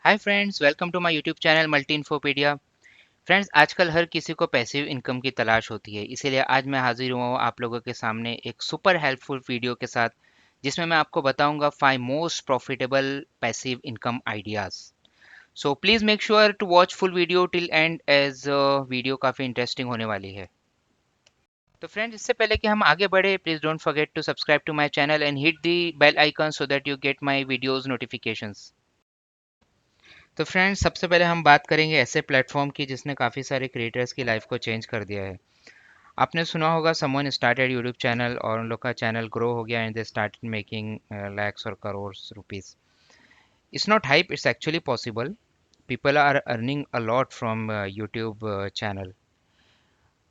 Hi friends, welcome to my YouTube channel multi infopedia. Friends, आजकल हर किसी को पैसिव इनकम की तलाश होती है, इसीलिए आज मैं हाजिर हुआ हूँ आप लोगों के सामने एक सुपर हेल्पफुल वीडियो के साथ, जिसमें मैं आपको बताऊंगा 5 most profitable passive income ideas. So please make sure to watch full video till end, as video काफ़ी इंटरेस्टिंग होने वाली है। तो फ्रेंड्स, इससे पहले कि हम आगे बढ़े, please don't forget to subscribe to my channel and hit the bell icon so that you get my videos notifications. तो फ्रेंड्स, सबसे पहले हम बात करेंगे ऐसे प्लेटफॉर्म की जिसने काफ़ी सारे क्रिएटर्स की लाइफ को चेंज कर दिया है। आपने सुना होगा समवन स्टार्टेड यूट्यूब चैनल और उन लोग का चैनल ग्रो हो गया and they started making lakhs और crores rupees. It's not hype, it's actually possible. People are earning a lot from YouTube channel.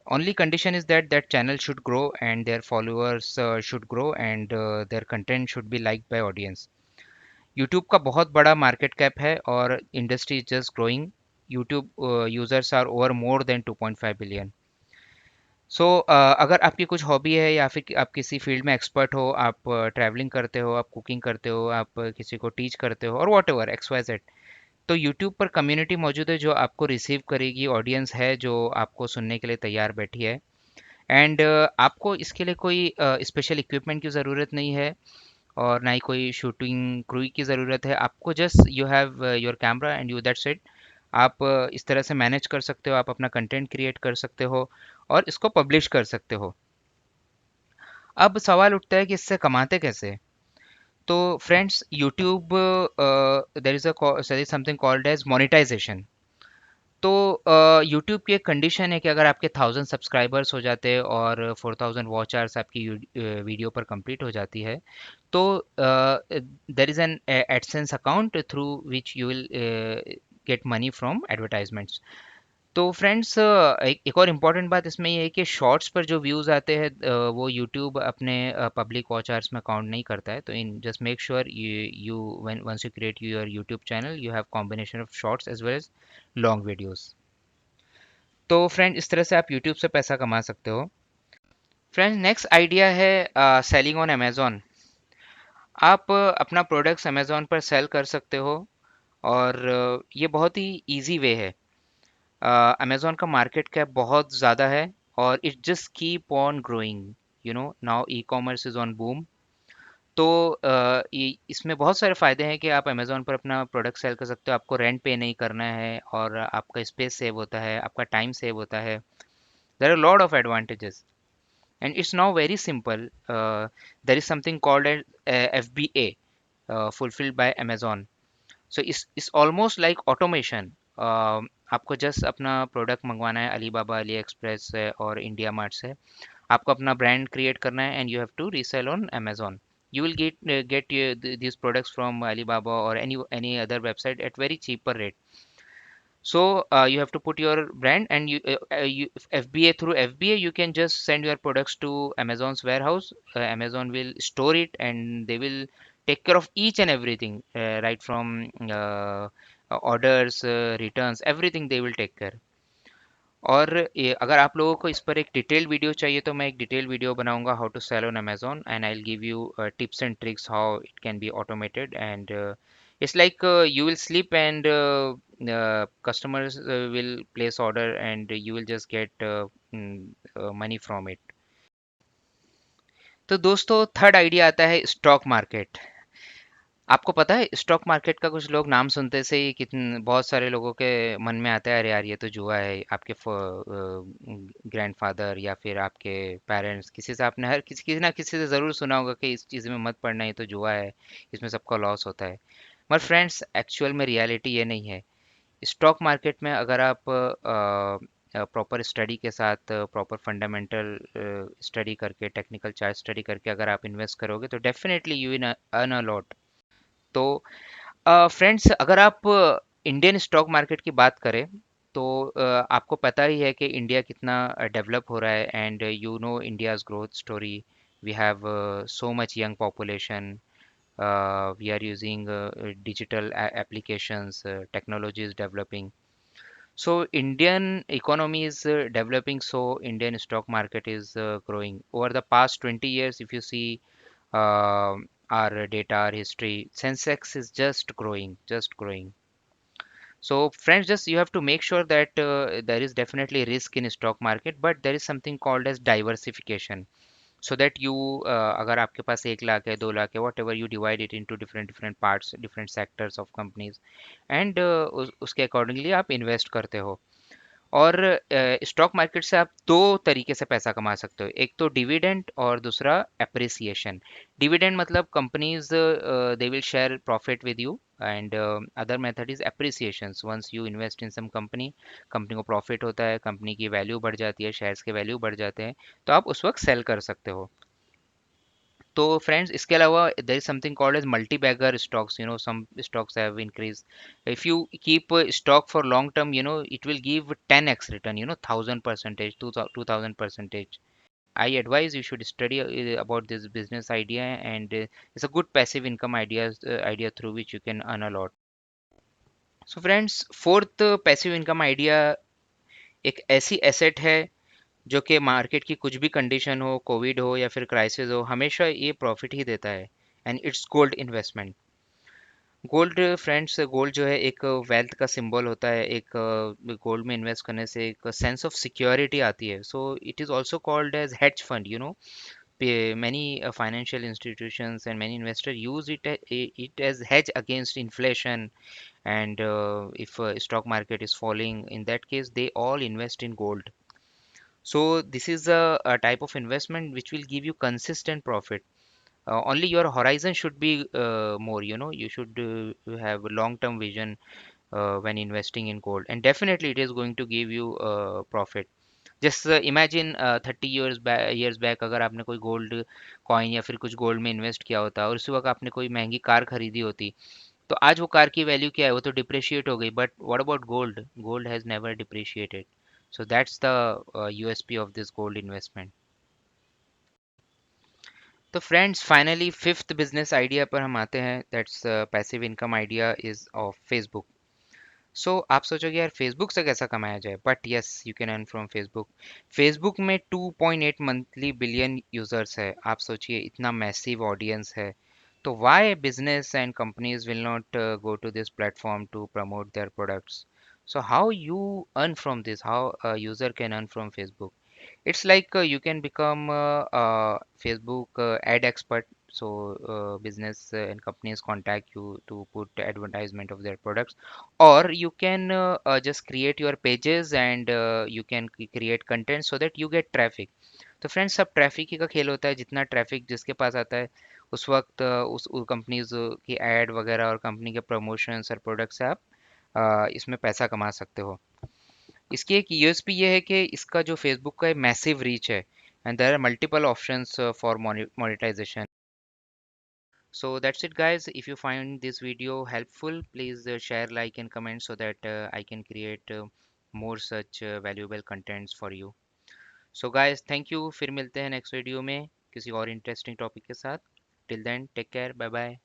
Only condition is that that channel should grow and their followers should grow and their content should be liked by audience. YouTube का बहुत बड़ा market cap है और industry is just growing. YouTube users are over more than 2.5 billion. So अगर आपकी कुछ hobby है या फिर आप किसी फील्ड में एक्सपर्ट हो, आप ट्रैवलिंग करते हो, आप कुकिंग करते हो, आप किसी को टीच करते हो और whatever X Y Z, तो यूट्यूब पर कम्युनिटी मौजूद है जो आपको रिसीव करेगी, ऑडियंस है जो आपको सुनने के लिए तैयार बैठी है. एंड आपको इसके लिए कोई स्पेशल इक्विपमेंट की ज़रूरत नहीं है और ना ही कोई शूटिंग क्रू की ज़रूरत है. आपको just you have your camera and you that's it. आप इस तरह से मैनेज कर सकते हो, आप अपना कंटेंट क्रिएट कर सकते हो और इसको पब्लिश कर सकते हो. अब सवाल उठता है कि इससे कमाते कैसे. तो friends, YouTube there is something called as monetisation. तो यूट्यूब की एक कंडीशन है कि अगर आपके 1000 सब्सक्राइबर्स हो जाते हैं और 4000 वॉच आवर्स आपकी वीडियो पर कंप्लीट हो जाती है, तो there is an AdSense account through which you will get money from advertisements. तो फ्रेंड्स, एक और इम्पॉर्टेंट बात इसमें ये है कि शॉर्ट्स पर जो व्यूज़ आते हैं वो यूट्यूब अपने पब्लिक वॉच आवर्स में काउंट नहीं करता है. तो in just make sure you when once you create your YouTube channel you have combination of shorts as well as long videos. तो फ्रेंड, इस तरह से आप यूट्यूब से पैसा कमा सकते हो. फ्रेंड, नेक्स्ट आइडिया है सेलिंग ऑन अमेजोन. आप अपना प्रोडक्ट्स अमेजोन पर सेल कर सकते हो और ये बहुत ही इजी वे है. अमेजोन का मार्केट कैप बहुत ज़्यादा है और it just keep on growing. Now e commerce is on boom. तो इसमें बहुत सारे फ़ायदे हैं कि आप अमेजोन पर अपना प्रोडक्ट सेल कर सकते हो, आपको रेंट पे नहीं करना है और आपका स्पेस सेव होता है, आपका टाइम सेव होता है. There are lot of advantages and it's now very simple. There is something called as FBA, fulfilled by Amazon. So it's almost like automation. आपको जस्ट अपना प्रोडक्ट मंगवाना है अलीबाबा, अली एक्सप्रेस से और इंडिया मार्ट से. आपको अपना ब्रांड क्रिएट करना है and you have to resell on Amazon. You will get these products from Alibaba or any other website at very cheaper rate. So you have to put your brand and you FBA, through FBA you can just send your products to Amazon's warehouse. Amazon will store it and they will take care of each and everything, right from orders, returns, everything they will take care. और अगर आप लोगों को इस पर एक detail video चाहिए तो मैं एक डिटेल वीडियो बनाऊंगा how to sell on Amazon and I will give you tips and tricks how it can be automated and it's like you will sleep and customers will place order and you will just get money from it. तो दोस्तों, third idea आता है stock market. आपको पता है stock market का कुछ लोग नाम सुनते से ही कितने बहुत सारे लोगों के मन में आता है, अरे यार ये तो जुआ है. आपके ग्रैंडफादर या फिर आपके पेरेंट्स, किसी से आपने हर किसी ना किसी से ज़रूर सुना होगा कि इस चीज़ में मत पड़ना, ये तो जुआ है, इसमें सबका लॉस होता है. मगर फ्रेंड्स, एक्चुअल में रियलिटी ये नहीं है. स्टॉक मार्केट में अगर आप प्रॉपर स्टडी के साथ, प्रॉपर फंडामेंटल स्टडी करके, टेक्निकल चार्ट स्टडी करके अगर आप इन्वेस्ट करोगे तो definitely you will earn a lot. तो फ्रेंड्स, अगर आप इंडियन स्टॉक मार्केट की बात करें तो आपको पता ही है कि इंडिया कितना डेवलप हो रहा है and you know India's growth story. We have so much young population. We are using digital applications, technology is developing. So Indian economy is developing, so Indian stock market is growing. Over the past 20 years, if you see our data, our history, Sensex is just growing, just growing. So friends, just you have to make sure that there is definitely risk in stock market, but there is something called as diversification. So that you अगर आपके पास 1 लाख है 2 लाख है whatever, you divide it into different different parts, different sectors of companies, and उसके accordingly आप invest करते हो। और stock market से आप दो तरीके से पैसा कमा सकते हो, एक तो डिविडेंड और दूसरा एप्रिसिएशन। डिविडेंड मतलब companies they will share profit with you, and other method is appreciation. Once you invest in some company, company को प्रॉफिट होता है, कंपनी की वैल्यू बढ़ जाती है, शेयर्स के वैल्यू बढ़ जाते हैं, तो आप उस वक्त सेल कर सकते हो। तो फ्रेंड्स, इसके अलावा there is something called as multi bagger stocks. Some stocks have increase. If you keep stock for long term, it will give 10x return, 1000%, 2000%. I advise you should study about this business idea, and it's a good passive income idea through which you can earn a lot. So friends, fourth passive income idea एक ऐसी asset है जो कि market की कुछ भी condition हो, Covid हो या फिर क्राइसिस हो, हमेशा ये प्रॉफिट ही देता है, and it's gold investment. Gold friends, gold जो है एक वेल्थ का सिंबल होता है। एक गोल्ड में इन्वेस्ट करने से एक सेंस ऑफ सिक्योरिटी आती है। So it is also called as hedge fund. Many financial institutions and many investors use it as hedge against inflation, and if stock market is falling, in that case they all invest in gold. So this is a type of investment which will give you consistent profit. Only your horizon should be more. You should have a long-term vision when investing in gold, and definitely it is going to give you profit. Just imagine 30 years back अगर आपने कोई gold coin या फिर कुछ gold में invest किया होता और उसी वक्त आपने कोई महंगी कार खरीदी होती, तो आज वो कार की वैल्यू क्या है, वो तो डिप्रिशिएट हो गई। But what about gold? Gold has never depreciated. So that's the USP of this gold investment. तो friends, finally fifth business idea पर हम आते हैं, that's passive income idea is of Facebook. So आप सोचोगे यार फेसबुक से कैसा कमाया जाए, but yes, you can earn from Facebook. Facebook में 2.8 मंथली बिलियन यूजर्स है। आप सोचिए, इतना मैसिव ऑडियंस है। तो why business and companies will not go to this platform to promote their products? So how you earn from this? How a user can earn from Facebook? It's like you can become a Facebook ad expert. So business and companies contact you to put advertisement of their products, or you can just create your pages, and you can create content so that you get traffic. तो friends, सब traffic ही का खेल होता है। जितना traffic जिसके पास आता है, उस वक्त उस कंपनीज की एड वगैरह और कंपनी के प्रमोशंस और प्रोडक्ट से आप इसमें पैसा कमा सकते हो। इसकी एक यूएसपी ये है कि इसका जो फेसबुक का मैसिव रीच है, and there are multiple options for monetisation. So that's it guys. If you find this video helpful, please share, like and comment so that I can create more such valuable contents for you. So guys, thank you। फिर मिलते हैं next video में किसी और interesting topic के साथ। Till then, take care, bye bye.